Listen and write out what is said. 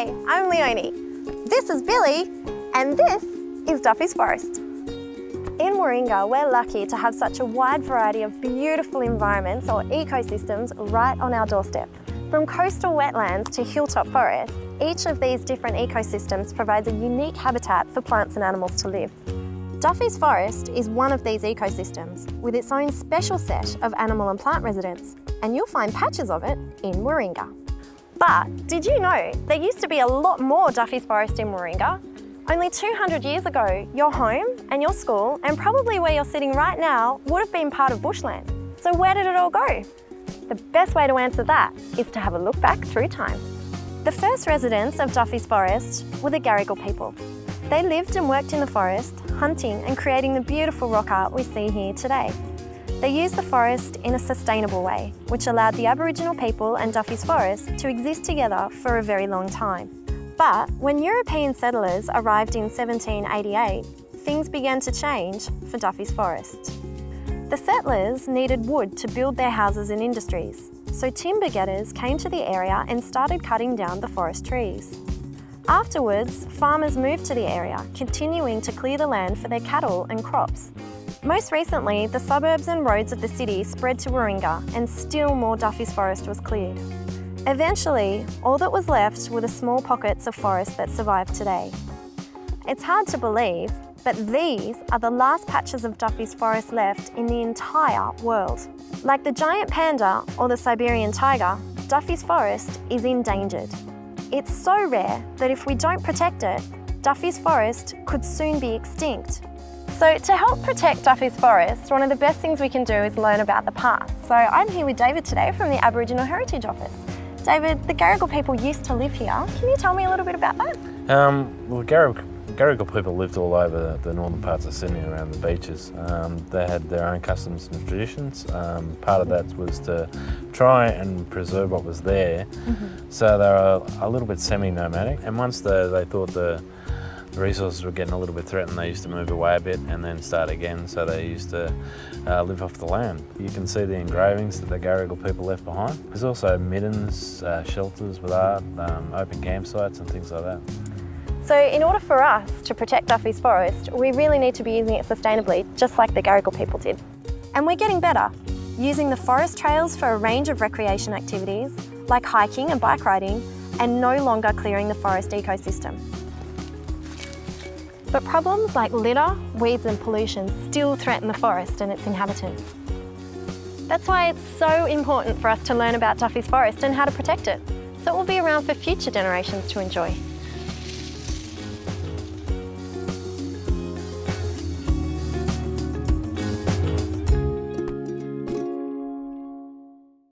Hi, I'm Leonie. This is Billy, and this is Duffy's Forest. In Warringah, we're lucky to have such a wide variety of beautiful environments or ecosystems right on our doorstep. From coastal wetlands to hilltop forests, each of these different ecosystems provides a unique habitat for plants and animals to live. Duffy's Forest is one of these ecosystems with its own special set of animal and plant residents, and you'll find patches of it in Warringah. But did you know there used to be a lot more Duffy's Forest in Warringah? Only 200 years ago, your home and your school, and probably where you're sitting right now, would have been part of Bushland. So where did it all go? The best way to answer that is to have a look back through time. The first residents of Duffy's Forest were the Warringah people. They lived and worked in the forest, hunting and creating the beautiful rock art we see here today. They used the forest in a sustainable way, which allowed the Aboriginal people and Duffy's Forest to exist together for a very long time. But when European settlers arrived in 1788, things began to change for Duffy's Forest. The settlers needed wood to build their houses and industries, so timber getters came to the area and started cutting down the forest trees. Afterwards, farmers moved to the area, continuing to clear the land for their cattle and crops. Most recently, the suburbs and roads of the city spread to Warringah, and still more Duffy's Forest was cleared. Eventually, all that was left were the small pockets of forest that survive today. It's hard to believe, but these are the last patches of Duffy's Forest left in the entire world. Like the giant panda or the Siberian tiger, Duffy's Forest is endangered. It's so rare that if we don't protect it, Duffy's Forest could soon be extinct. So to help protect Duffy's Forest, one of the best things we can do is learn about the past. So I'm here with David today from the Aboriginal Heritage Office. David, the Warringah people used to live here. Can you tell me a little bit about that? Well, Warringah people lived all over the northern parts of Sydney, around the beaches. They had their own customs and traditions. Part of that was to try and preserve what was there. So they were a little bit semi-nomadic. And once they thought the resources were getting a little bit threatened, they used to move away a bit and then start again. So they used to live off the land. You can see the engravings that the Warringah people left behind. There's also middens, shelters with art, open campsites and things like that. So in order for us to protect Duffy's Forest, we really need to be using it sustainably, just like the Warringah people did. And we're getting better, using the forest trails for a range of recreation activities, like hiking and bike riding, and no longer clearing the forest ecosystem. But problems like litter, weeds and pollution still threaten the forest and its inhabitants. That's why it's so important for us to learn about Duffy's Forest and how to protect it, so it will be around for future generations to enjoy.